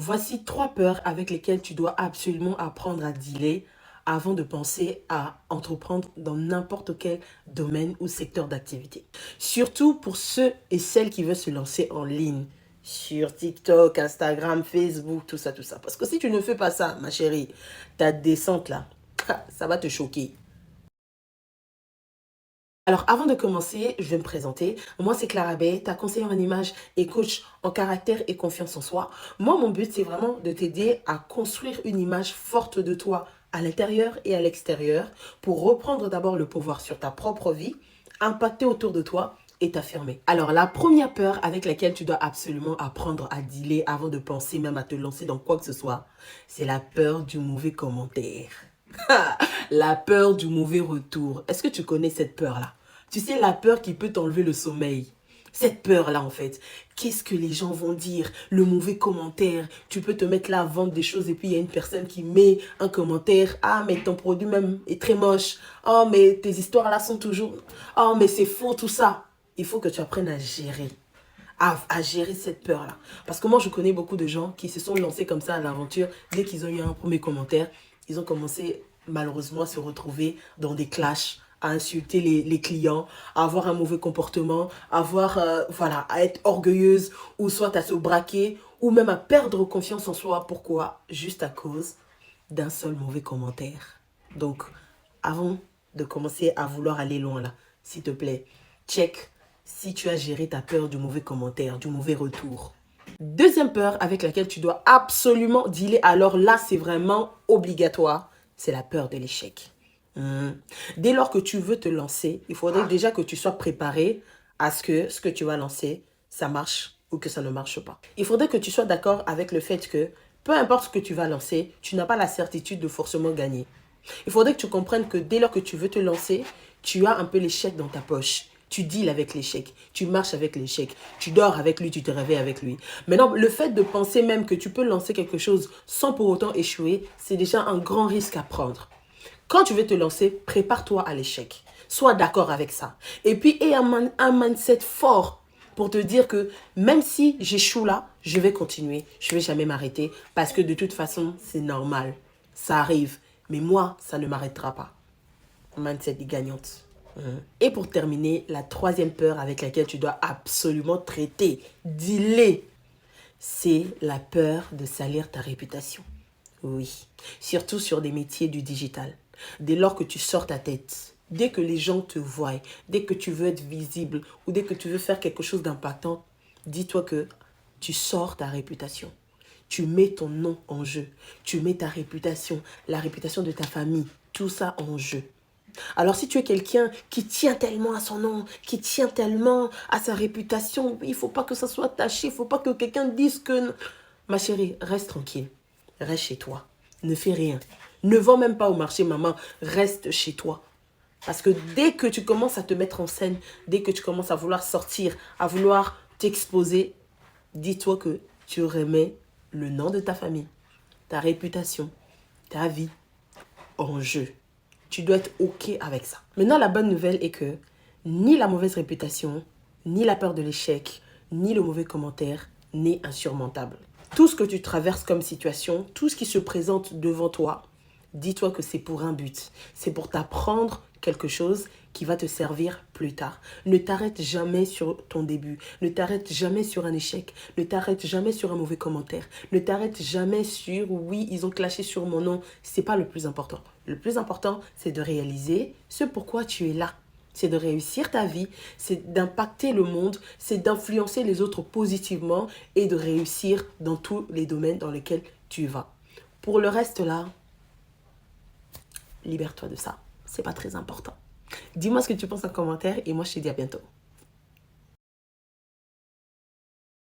Voici 3 peurs avec lesquelles tu dois absolument apprendre à dealer avant de penser à entreprendre dans n'importe quel domaine ou secteur d'activité. Surtout pour ceux et celles qui veulent se lancer en ligne, sur TikTok, Instagram, Facebook, tout ça, tout ça. Parce que si tu ne fais pas ça, ma chérie, ta descente là, ça va te choquer. Alors, avant de commencer, je vais me présenter. Moi, c'est Clara Bay, ta conseillère en image et coach en caractère et confiance en soi. Moi, mon but, c'est vraiment de t'aider à construire une image forte de toi à l'intérieur et à l'extérieur pour reprendre d'abord le pouvoir sur ta propre vie, impacter autour de toi et t'affirmer. Alors, la première peur avec laquelle tu dois absolument apprendre à dealer avant de penser même à te lancer dans quoi que ce soit, c'est la peur du mauvais commentaire. La peur du mauvais retour. Est-ce que tu connais cette peur-là? Tu sais, la peur qui peut t'enlever le sommeil. Cette peur-là, en fait. Qu'est-ce que les gens vont dire? Le mauvais commentaire. Tu peux te mettre là à vendre des choses et puis il y a une personne qui met un commentaire. Ah, mais ton produit même est très moche. Oh, mais tes histoires là sont toujours... Oh, mais c'est faux tout ça. Il faut que tu apprennes à gérer. À gérer cette peur-là. Parce que moi, je connais beaucoup de gens qui se sont lancés comme ça à l'aventure. Dès qu'ils ont eu un premier commentaire, ils ont commencé malheureusement à se retrouver dans des clashs, à insulter les clients, à avoir un mauvais comportement, voilà, à être orgueilleuse, ou soit à se braquer, ou même à perdre confiance en soi. Pourquoi? Juste à cause d'un seul mauvais commentaire. Donc, avant de commencer à vouloir aller loin là, s'il te plaît, check si tu as géré ta peur du mauvais commentaire, du mauvais retour. Deuxième peur avec laquelle tu dois absolument dealer, alors là c'est vraiment obligatoire, c'est la peur de l'échec. Dès lors que tu veux te lancer, il faudrait déjà que tu sois préparé à ce que tu vas lancer, ça marche ou que ça ne marche pas. Il faudrait que tu sois d'accord avec le fait que peu importe ce que tu vas lancer, tu n'as pas la certitude de forcément gagner. Il faudrait que tu comprennes que dès lors que tu veux te lancer, tu as un peu l'échec dans ta poche. Tu deals avec l'échec, tu marches avec l'échec, tu dors avec lui, tu te réveilles avec lui. Maintenant, le fait de penser même que tu peux lancer quelque chose sans pour autant échouer, c'est déjà un grand risque à prendre. Quand tu veux te lancer, prépare-toi à l'échec. Sois d'accord avec ça. Et puis, aie un mindset fort pour te dire que même si j'échoue là, je vais continuer. Je ne vais jamais m'arrêter parce que de toute façon, c'est normal. Ça arrive. Mais moi, ça ne m'arrêtera pas. Mindset des gagnantes. Et pour terminer, la troisième peur avec laquelle tu dois absolument traiter, dealer, c'est la peur de salir ta réputation. Oui, surtout sur des métiers du digital. Dès lors que tu sors ta tête, dès que les gens te voient, dès que tu veux être visible ou dès que tu veux faire quelque chose d'impactant, dis-toi que tu sors ta réputation. Tu mets ton nom en jeu. Tu mets ta réputation, la réputation de ta famille, tout ça en jeu. Alors si tu es quelqu'un qui tient tellement à son nom, qui tient tellement à sa réputation, il ne faut pas que ça soit taché, il ne faut pas que quelqu'un dise que... Ma chérie, reste tranquille, reste chez toi, ne fais rien. Ne vends même pas au marché, maman, reste chez toi. Parce que dès que tu commences à te mettre en scène, dès que tu commences à vouloir sortir, à vouloir t'exposer, dis-toi que tu remets le nom de ta famille, ta réputation, ta vie en jeu. Tu dois être OK avec ça. Maintenant, la bonne nouvelle est que ni la mauvaise réputation, ni la peur de l'échec, ni le mauvais commentaire n'est insurmontable. Tout ce que tu traverses comme situation, tout ce qui se présente devant toi, dis-toi que c'est pour un but. C'est pour t'apprendre quelque chose qui va te servir plus tard. Ne t'arrête jamais sur ton début. Ne t'arrête jamais sur un échec. Ne t'arrête jamais sur un mauvais commentaire. Ne t'arrête jamais sur oui, ils ont clashé sur mon nom. C'est pas le plus important. Le plus important, c'est de réaliser ce pourquoi tu es là. C'est de réussir ta vie, c'est d'impacter le monde, c'est d'influencer les autres positivement et de réussir dans tous les domaines dans lesquels tu vas. Pour le reste là, libère-toi de ça. C'est pas très important. Dis-moi ce que tu penses en commentaire et moi je te dis à bientôt.